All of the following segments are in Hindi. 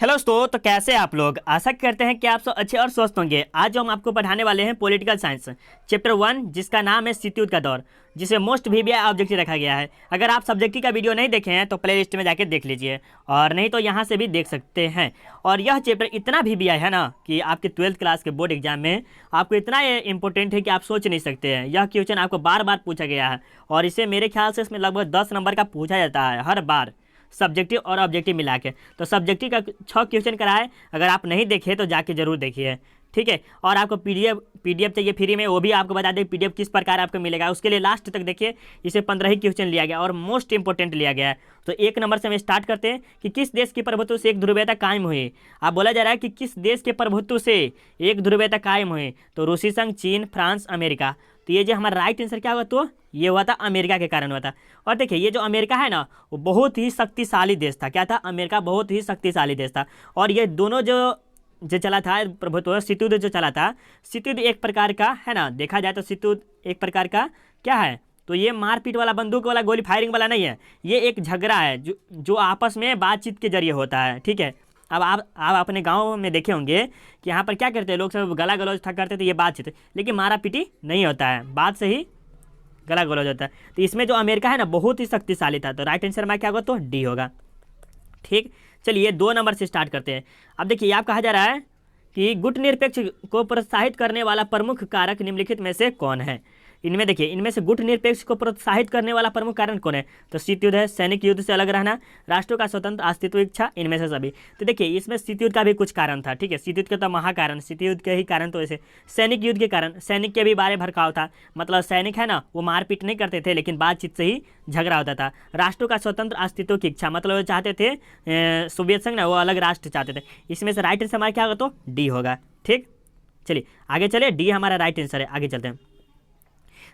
हेलो दोस्तों, तो कैसे हैं आप लोग। आशा करते हैं कि आप सब अच्छे और स्वस्थ होंगे। आज जो हम आपको पढ़ाने वाले हैं पॉलिटिकल साइंस चैप्टर 1, जिसका नाम है सत्ययुग का दौर, जिसे मोस्ट वीवीआई ऑब्जेक्टिव रखा गया है। अगर आप सब्जेक्टिव का वीडियो नहीं देखे हैं तो प्ले लिस्ट में जाके देख लीजिए, और नहीं तो यहाँ से भी देख सकते हैं। और यह चैप्टर इतना वीवीआई है ना कि आपके 12th क्लास के बोर्ड एग्जाम में आपको इतना इंपॉर्टेंट है कि आप सोच नहीं सकते हैं। यह क्वेश्चन आपको बार बार पूछा गया है, और इसे मेरे ख्याल से इसमें लगभग 10 नंबर का पूछा जाता है हर बार, सब्जेक्टिव और ऑब्जेक्टिव मिला के। तो सब्जेक्टिव का 6 क्वेश्चन कराए, अगर आप नहीं देखे तो जाके जरूर देखिए, ठीक है। और आपको पीडीएफ चाहिए फ्री में, वो भी आपको बता दें पीडीएफ किस प्रकार आपको मिलेगा। उसके लिए लास्ट तक देखिए, इसे 15 ही क्वेश्चन लिया गया और मोस्ट इंपॉर्टेंट लिया गया है। तो 1 नंबर से हम स्टार्ट करते हैं कि किस देश की प्रभुत्व से एक ध्रुवीयता कायम हुई। आप बोला जा रहा है कि किस देश के प्रभुत्व से एक ध्रुवीयता कायम हुई, तो रूसी संघ, चीन, फ्रांस, अमेरिका। तो ये जो हमारा राइट आंसर क्या हुआ, तो ये हुआ था अमेरिका के कारण हुआ था। और देखिए ये जो अमेरिका है ना, वो बहुत ही शक्तिशाली देश था। क्या था? अमेरिका बहुत ही शक्तिशाली देश था। और ये दोनों जो चला था प्रभुत्व, शीतयुद्ध जो चला था, शीतयुद्ध एक प्रकार का है ना, देखा जाए तो शीतयुद्ध एक प्रकार का क्या है, तो ये मारपीट वाला, बंदूक वाला, गोली फायरिंग वाला नहीं है। ये एक झगड़ा है जो आपस में बातचीत के जरिए होता है, ठीक है। अब आप अपने गांव में देखे होंगे कि यहाँ पर क्या करते हैं लोग, सब गला गलौज था करते थे, ये बातचीत, लेकिन मारा पीटी नहीं होता है, बात से ही गला गलौज होता है। तो इसमें जो अमेरिका है ना, बहुत ही शक्तिशाली था। तो राइट आंसर में क्या होगा, तो डी होगा, ठीक। चलिए 2 नंबर से स्टार्ट करते हैं। अब देखिए आप कहा जा रहा है कि गुटनिरपेक्ष को प्रोत्साहित करने वाला प्रमुख कारक निम्नलिखित में से कौन है। इनमें देखिए, इनमें से गुटनिरपेक्ष को प्रोत्साहित करने वाला प्रमुख कारण कौन है, तो शीतयुद्ध है, सैनिक युद्ध से अलग रहना, राष्ट्रों का स्वतंत्र अस्तित्व इच्छा, इनमें से सभी। तो देखिए इसमें शीतयुद्ध का भी कुछ कारण था, ठीक है। शीतयुद्ध का तो महाकारण, शीतयुद्ध के ही कारण तो ऐसे सैनिक युद्ध के कारण, सैनिक के भी बारे भड़काव था। मतलब सैनिक है ना, वो मारपीट नहीं करते थे, लेकिन बातचीत से ही झगड़ा होता था। राष्ट्रों का स्वतंत्र अस्तित्व की इच्छा, मतलब वो चाहते थे सोवियत संघ ना, वो अलग राष्ट्र चाहते थे। इसमें से राइट आंसर हमारा क्या होगा, तो डी होगा, ठीक। चलिए आगे चले, डी हमारा राइट आंसर है। आगे चलते हैं।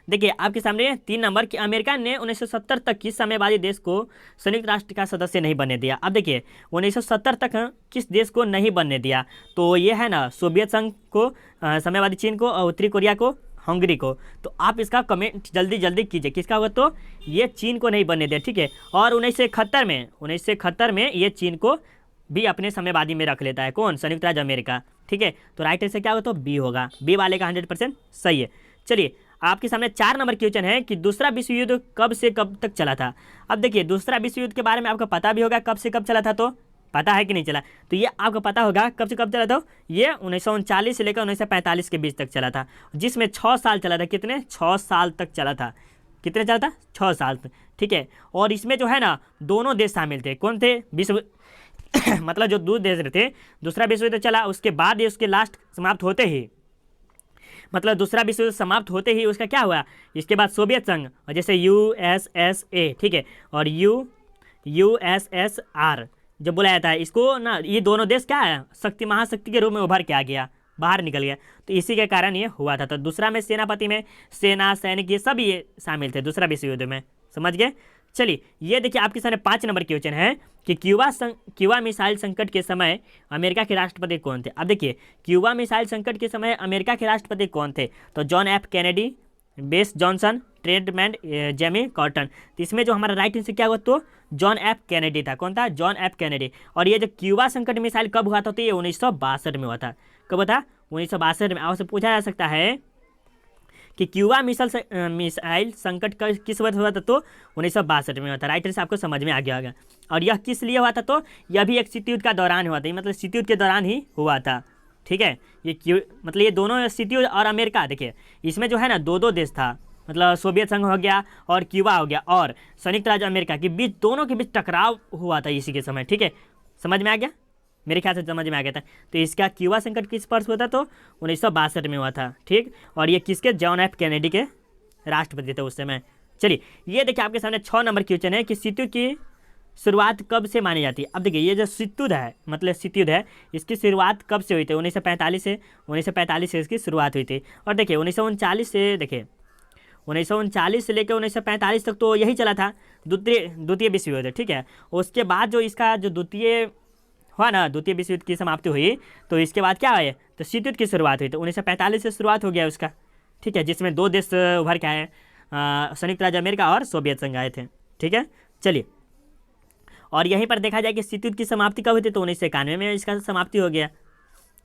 देखिए आपके सामने 3 नंबर कि अमेरिका ने 1970 तक की साम्यवादी देश को संयुक्त राष्ट्र का सदस्य नहीं बनने दिया। अब देखिए 1970 तक किस देश को नहीं बनने दिया, तो ये है ना सोवियत संघ को, साम्यवादी चीन को, और उत्तरी कोरिया को, हंगरी को। तो आप इसका कमेंट जल्दी जल्दी कीजिए, किसका होगा, तो ये चीन को नहीं बनने दिया, ठीक है। और 1971 में ये चीन को भी अपने साम्यवादी में रख लेता है, कौन? संयुक्त राज्य अमेरिका, ठीक है। तो राइट आंसर क्या होगा, तो बी होगा, बी वाले का 100% सही है। चलिए आपके सामने 4 नंबर क्वेश्चन है कि दूसरा विश्व युद्ध कब से कब तक चला था। अब देखिए दूसरा विश्व युद्ध के बारे में आपको पता भी होगा, कब से कब चला था, तो पता है कि नहीं चला, तो ये आपको पता होगा कब से कब चला था। ये 1939 से लेकर 1945 के बीच तक चला था, जिसमें 6 साल चला था। कितने? 6 साल तक चला था। कितने चला था? 6 साल तक, ठीक है। और इसमें जो है ना, दोनों देश शामिल थे। कौन थे? विश्व मतलब जो 2 देश थे। दूसरा विश्व युद्ध चला, उसके बाद ये उसके लास्ट समाप्त होते ही, मतलब दूसरा विश्व युद्ध समाप्त होते ही उसका क्या हुआ, इसके बाद सोवियत संघ, और जैसे यूएसएसए, ठीक है, और यूएसएसआर जब बुलाया जाता है इसको ना, ये दोनों देश क्या है, शक्ति, महाशक्ति के रूप में उभर के आ गया, बाहर निकल गया। तो इसी के कारण ये हुआ था। तो दूसरा में सेनापति में सेना, सैनिक, ये सब ये शामिल थे दूसरा विश्व युद्ध में, समझ गए। चलिए ये देखिए आपके सामने 5 नंबर क्वेश्चन है कि क्यूबा मिसाइल संकट के समय अमेरिका के राष्ट्रपति कौन थे। अब देखिए क्यूबा मिसाइल संकट के समय अमेरिका के राष्ट्रपति कौन थे, तो जॉन एफ कैनेडी, बेस जॉनसन, ट्रेडमैन, जेमी कॉर्टन। तो इसमें जो हमारा राइट आंसर क्या हुआ, तो जॉन एफ कैनेडी था। कौन था? John F Kennedy. और ये जो क्यूबा संकट मिसाइल कब हुआ था, तो ये 1962 में हुआ था। कब हुआ था? 1962 में। आपसे पूछा जा सकता है कि क्यूबा मिसाइल संकट का किस वर्ष हुआ था, तो 1962 में हुआ था। राइट आंसर आपको समझ में आ गया होगा। और यह किस लिए हुआ था, तो यह भी एक शीतयुद्ध का दौरान हुआ था, मतलब शीतयुद्ध के दौरान ही हुआ था, ठीक है। मतलब ये दोनों शीतयुद्ध और अमेरिका, देखिए इसमें जो है ना 2 देश था, मतलब सोवियत संघ हो गया और क्यूबा हो गया, और संयुक्त राज्य अमेरिका के बीच, दोनों के बीच टकराव हुआ था इसी के समय, ठीक है। समझ में आ गया? मेरे ख्याल से समझ में आ गया था। तो इसका क्यूबा संकट किस वर्ष हुआ था, तो 1962 में हुआ था, ठीक। और ये किसके? जॉन एफ कैनेडी के राष्ट्रपति थे उस समय। चलिए ये देखिए आपके सामने 6 नंबर क्वेश्चन है कि शीतयुद्ध की शुरुआत कब से मानी जाती है। अब देखिए ये जो शीतयुद्ध है, मतलब शीतयुद्ध है, इसकी शुरुआत कब से हुई थी? 1945 से। 1945 से इसकी शुरुआत हुई थी। और देखिए 1939 से, देखिए 1939 से लेकर 1945 तक तो यही चला था, द्वितीय विश्व युद्ध, ठीक है। उसके बाद जो इसका जो द्वितीय हुआ ना, द्वितीय विश्व युद्ध की समाप्ति हुई, तो इसके बाद क्या हुआ, तो शीतयुद्ध की शुरुआत हुई। तो 1945 से शुरुआत हो गया उसका, ठीक है, जिसमें 2 देश उभर के आए, संयुक्त राज्य अमेरिका और सोवियत संघ आए थे, ठीक है। चलिए और यहीं पर देखा जाए कि शीत युद्ध की समाप्ति कब हुई थी, तो 1991 में इसका समाप्ति हो गया।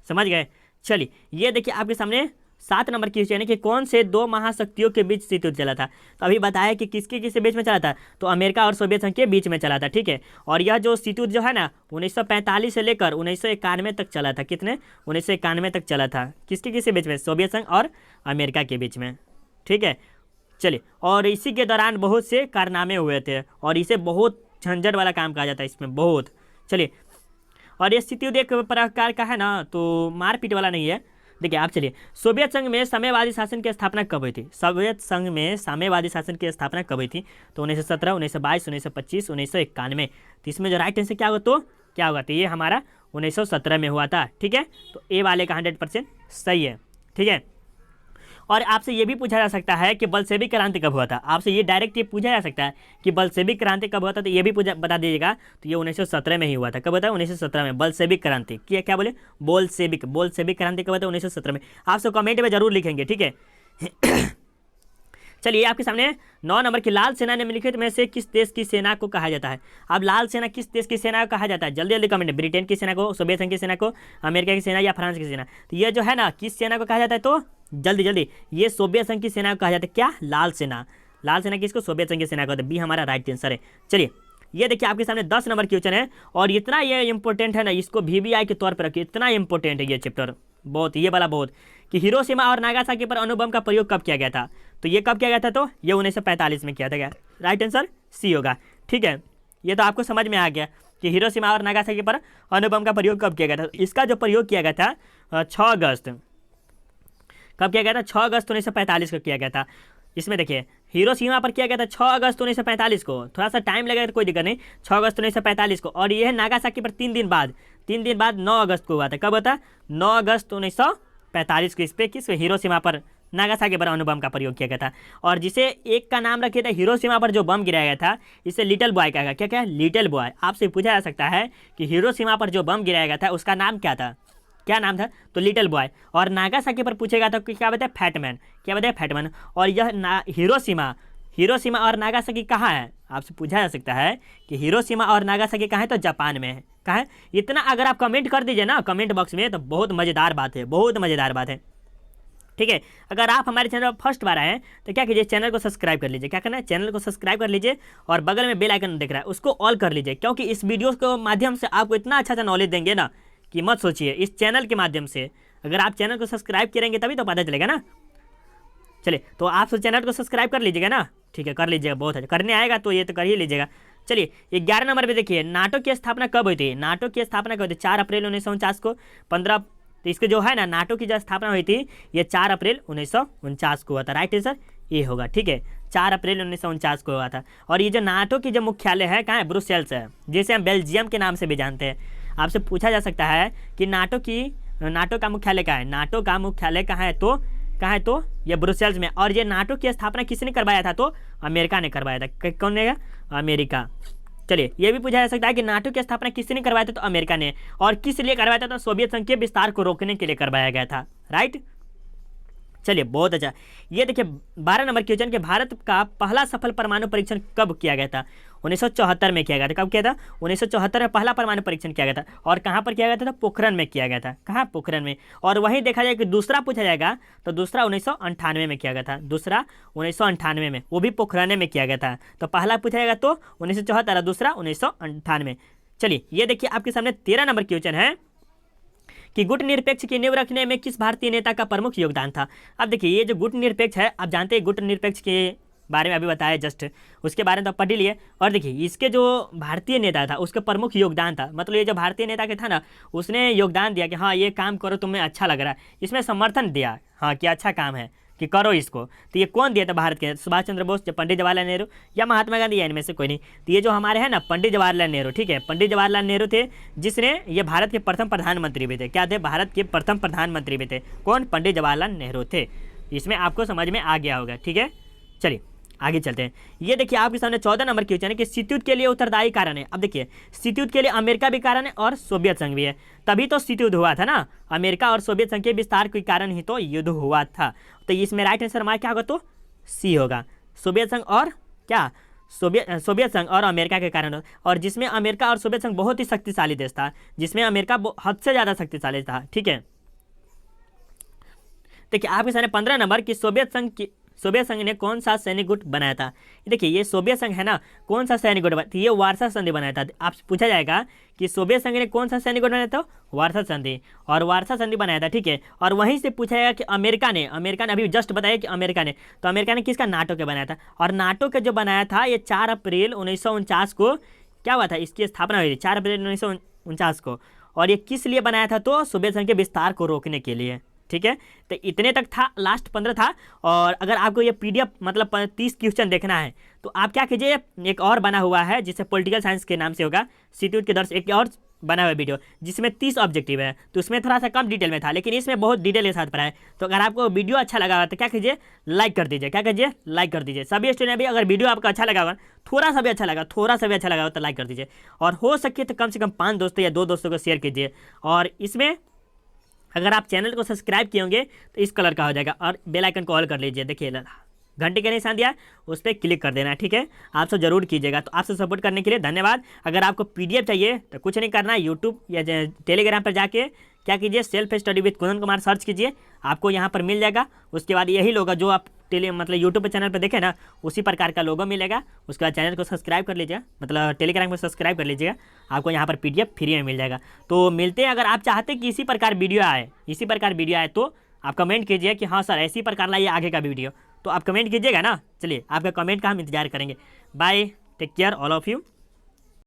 समझ गए। चलिए ये देखिए आपके सामने 7 नंबर की क्वेश्चन है कि कौन से दो महाशक्तियों के बीच शीत युद्ध चला था। तो अभी बताया कि किसके किसके बीच में चला था, तो अमेरिका और सोवियत संघ के बीच में चला था, ठीक है। और यह जो शीत युद्ध जो है ना 1945 से लेकर 1991 तक चला था। कितने, 1991 तक चला था। किसके किसके बीच में, सोवियत संघ और अमेरिका के बीच में, ठीक है। चलिए, और इसी के दौरान बहुत से कारनामे हुए थे और इसे बहुत झंझट वाला काम कहा जाता है इसमें बहुत। चलिए, और ये शीत युद्ध एक प्रकार का है ना, तो मारपीट वाला नहीं है। देखिए आप, चलिए, सोवियत संघ में साम्यवादी शासन की स्थापना कब हुई थी। सोवियत संघ में साम्यवादी शासन की स्थापना कब हुई थी, तो 1917, 1922, 1925, 1991। तो इसमें जो राइट आंसर क्या होगा, तो क्या होगा, तो ये हमारा 1917 में हुआ था, ठीक है। तो ए वाले का 100% सही है, ठीक है। और आपसे ये भी पूछा जा सकता है कि बलशेविक क्रांति कब हुआ था। आपसे ये डायरेक्ट ये पूछा जा सकता है कि बलशेविक क्रांति कब हुआ था, तो ये भी बता दीजिएगा। तो ये 1917 में ही हुआ था। कब हुआ था, 1917 में बलशेविक क्रांति। क्या बोले, बोल्शेविक क्रांति कब हुआ था, 1917 में। आपसे कमेंट में जरूर लिखेंगे, ठीक है। चलिए आपके सामने 9 नंबर की, लाल सेना निम्नलिखित में से किस देश की सेना को कहा जाता है। अब लाल सेना किस देश की सेना को कहा जाता है, जल्दी जल्दी कमेंट। ब्रिटेन की सेना को, सोवियत संघ की सेना को, अमेरिका की सेना या फ्रांस की सेना। तो ये जो है ना किस सेना को कहा जाता है, तो जल्दी जल्दी, ये सोवियत संघ की सेना को कहा जाता है। क्या, लाल सेना। लाल सेना किसको, सोवियत संघ की सेना को। बी हमारा राइट आंसर है। चलिए ये देखिए आपके सामने 10 नंबर क्वेश्चन है और इतना ये इंपॉर्टेंट है ना, इसको VBI के तौर पर रखिए। इतना इंपॉर्टेंट है ये चैप्टर बहुत, ये वाला बहुत, कि हिरोशिमा और नागासाकी पर अणु बम का प्रयोग कब किया गया था। तो ये कब किया गया था, तो ये 1945 में किया था। क्या राइट आंसर सी होगा, ठीक है। ये तो आपको समझ में आ गया कि हिरोशिमा और नागासाकी पर अणु बम का प्रयोग कब किया गया था। इसका जो प्रयोग किया गया था 6 अगस्त, कब किया गया था, 6 अगस्त 1945 को किया गया था। इसमें देखिए हिरोशिमा पर किया गया था 6 अगस्त 1945 को, थोड़ा सा टाइम लगेगा तो कोई दिक्कत नहीं, 6 अगस्त 1945 को। और यह नागासाकी पर 3 दिन बाद 9 अगस्त को हुआ था। कब होता, 9 अगस्त 1945 को। इस पर किस, हिरोशिमा पर नागासाकी पर अणु बम का प्रयोग किया गया था। और जिसे एक का नाम रखे थे, हिरोशिमा पर जो बम गिराया गया था, इसे लिटिल बॉय कहा गया। क्या, लिटिल बॉय। आपसे पूछा जा सकता है कि हिरोशिमा पर जो बम गिराया गया था उसका नाम क्या था, क्या नाम था, तो लिटिल बॉय। और नागासाकी पर पूछेगा तो क्या बताए, फैटमैन। क्या बताए, फैटमैन। और यह हिरोशिमा और नागासाकी कहाँ है, आपसे पूछा जा सकता है कि हिरोशिमा और नागासाकी कहाँ है, तो जापान में है। कहाँ है, इतना अगर आप कमेंट कर दीजिए ना कमेंट बॉक्स में, तो बहुत मज़ेदार बात है, बहुत मज़ेदार बात है, ठीक है। अगर आप हमारे चैनल पर फर्स्ट बार आए हैं तो क्या कीजिए, चैनल को सब्सक्राइब कर लीजिए। क्या करना है, चैनल को सब्सक्राइब कर लीजिए और बगल में बेल आइकन दिख रहा है उसको ऑल कर लीजिए, क्योंकि इस वीडियो के माध्यम से आपको इतना अच्छा नॉलेज देंगे ना कि मत सोचिए। इस चैनल के माध्यम से अगर आप चैनल को सब्सक्राइब करेंगे तभी तो पता चलेगा ना। चलिए, तो आप चैनल को सब्सक्राइब कर लीजिएगा ना, ठीक है, कर लीजिएगा, बहुत अच्छा करने आएगा तो ये तो कर ही लीजिएगा। चलिए 11 नंबर पे देखिए, नाटो की स्थापना कब हुई थी। नाटो की स्थापना कब हुई थी, 4 अप्रैल 1949 को। 15, तो इसके जो है ना नाटो की जो स्थापना हुई थी ये 4 अप्रैल 1949 को हुआ था। राइट आंसर ये होगा, ठीक है, 4 अप्रैल 1949 को हुआ था। और ये जो नाटो की जो मुख्यालय है कहाँ है, ब्रुसेल्स है, जिसे हम बेल्जियम के नाम से भी जानते हैं। आपसे पूछा जा सकता है कि नाटो का मुख्यालय कहाँ है, नाटो का मुख्यालय कहाँ है, तो कहाँ है, तो ये ब्रुसेल्स में। और ये नाटो की स्थापना किसने करवाया था, तो अमेरिका ने करवाया था। कौन ने, अमेरिका। चलिए ये भी पूछा जा सकता है कि नाटो की स्थापना किसने करवाया था, तो अमेरिका ने। और किस लिए करवाया था, तो सोवियत संघ के विस्तार को रोकने के लिए करवाया गया था। राइट, चलिए बहुत अच्छा। ये देखिए 12 नंबर क्वेश्चन कि भारत का पहला सफल परमाणु परीक्षण कब किया गया था। 1974 में किया गया था। कब किया था, 1974 में पहला परमाणु परीक्षण किया गया था। और कहाँ पर किया गया था, तो पोखरण में किया गया था। कहाँ, पोखरण में। और वहीं देखा जाए कि दूसरा पूछा जाएगा तो दूसरा 1998 में किया गया था। दूसरा 1998 में, वो भी पोखरण में किया गया था। तो पहला पूछा जाएगा तो 1974 और दूसरा 1998। चलिए ये देखिए आपके सामने 13 नंबर क्वेश्चन है कि गुट निरपेक्ष की नींव रखने में किस भारतीय नेता का प्रमुख योगदान था। अब देखिए ये जो गुट निरपेक्ष है, आप जानते हैं गुट निरपेक्ष के बारे में अभी बताया जस्ट, उसके बारे में तो पढ़ ही लिए। और देखिए इसके जो भारतीय नेता था उसका प्रमुख योगदान था, मतलब ये जो भारतीय नेता के था ना उसने योगदान दिया कि हाँ ये काम करो, तुम्हें अच्छा लग रहा है, इसमें समर्थन दिया, हाँ कि अच्छा काम है कि करो इसको। तो ये कौन दिया था भारत के, सुभाष चंद्र बोस, पंडित जवाहरलाल नेहरू या महात्मा गांधी, या इनमें से कोई नहीं। तो ये जो हमारे हैं ना पंडित जवाहरलाल नेहरू, ठीक है, पंडित जवाहरलाल नेहरू थे जिसने ये भारत के प्रथम प्रधानमंत्री भी थे। क्या थे, भारत के प्रथम प्रधानमंत्री भी थे। कौन, पंडित जवाहरलाल नेहरू थे। इसमें आपको समझ में आ गया होगा, ठीक है। चलिए आगे चलते हैं। ये देखिए आपके सामने 14 नंबर क्वेश्चन है कि शीत युद्ध के लिए उत्तरदायी कारण है। अब देखिए शीत युद्ध के लिए अमेरिका भी कारण है और सोवियत संघ भी है, तभी तो शीत युद्ध हुआ था ना। अमेरिका और सोवियत संघ के विस्तार के कारण ही तो युद्ध हुआ था। तो इसमें राइट आंसर हमारा क्या होगा, तो सी होगा, सोवियत संघ और क्या, सोवियत संघ और अमेरिका के कारण, और जिसमें अमेरिका और सोवियत संघ बहुत ही शक्तिशाली देश था, जिसमें अमेरिका हद से ज़्यादा शक्तिशाली था। ठीक है, देखिए आपके सामने 15 नंबर कि सोवियत संघ ने कौन सा सैनिक गुट बनाया था। देखिए ये सोवियत संघ है ना, कौन सा सैनिक गुट बनाया, ये वार्सा संधि बनाया था। आपसे पूछा जाएगा कि सोवियत संघ ने कौन सा सैनिक गुट बनाया था, वार्सा संधि, और वार्सा संधि बनाया था। ठीक है, और वहीं से पूछा जाएगा कि अमेरिका ने अभी जस्ट बताया कि अमेरिका ने, तो अमेरिका ने किसका, नाटो के बनाया था। और नाटो के जो बनाया था ये 4 अप्रैल 1949 को क्या हुआ था, इसकी स्थापना हुई थी 4 अप्रैल 1949 को। और ये किस लिए बनाया था, तो सोवियत संघ के विस्तार को रोकने के लिए। ठीक है, तो इतने तक था, लास्ट 15 था। और अगर आपको ये PDF मतलब 30 क्वेश्चन देखना है तो आप क्या कीजिए, एक और बना हुआ है जिसे पॉलिटिकल साइंस के नाम से होगा, सीट्यूट के दर्श, एक और बना हुआ वीडियो जिसमें 30 ऑब्जेक्टिव है, तो उसमें थोड़ा सा कम डिटेल में था, लेकिन इसमें बहुत डिटेल के साथ पढ़ा है। तो अगर आपको वीडियो अच्छा लगा हो तो क्या कीजिए, लाइक कर दीजिए। क्या कीजिए, लाइक कर दीजिए। सभी स्टूडेंट भी अगर वीडियो आपका अच्छा लगा होगा, थोड़ा सा भी अच्छा लगा हो तो लाइक कर दीजिए, और हो सके तो कम से कम 5 दोस्तों या 2 दोस्तों को शेयर कीजिए। और इसमें अगर आप चैनल को सब्सक्राइब किए होंगे तो इस कलर का हो जाएगा, और बेल आइकन को ऑल कर लीजिए। देखिए घंटे का निशान दिया, उस पर क्लिक कर देना। ठीक है, आप सब जरूर कीजिएगा। तो आपसे सपोर्ट करने के लिए धन्यवाद। अगर आपको PDF चाहिए तो कुछ नहीं करना, यूट्यूब या टेलीग्राम पर जाके क्या कीजिए, self study with Kundan Kumar search कीजिए, आपको यहाँ पर मिल जाएगा। उसके बाद यही लोगो जो आप मतलब यूट्यूब पर चैनल पर देखें ना, उसी प्रकार का लोगो मिलेगा। उसके बाद चैनल को सब्सक्राइब कर लीजिएगा, मतलब टेलीग्राम को सब्सक्राइब कर लीजिएगा, आपको यहाँ पर PDF फ्री में मिल जाएगा। तो मिलते हैं, अगर आप चाहते हैं कि इसी प्रकार वीडियो आए तो आप कमेंट कीजिए कि हाँ सर इसी प्रकार लाइए आगे का वीडियो, तो आप कमेंट कीजिएगा ना। चलिए आपका कमेंट का हम इंतजार करेंगे। Bye, take care all of you.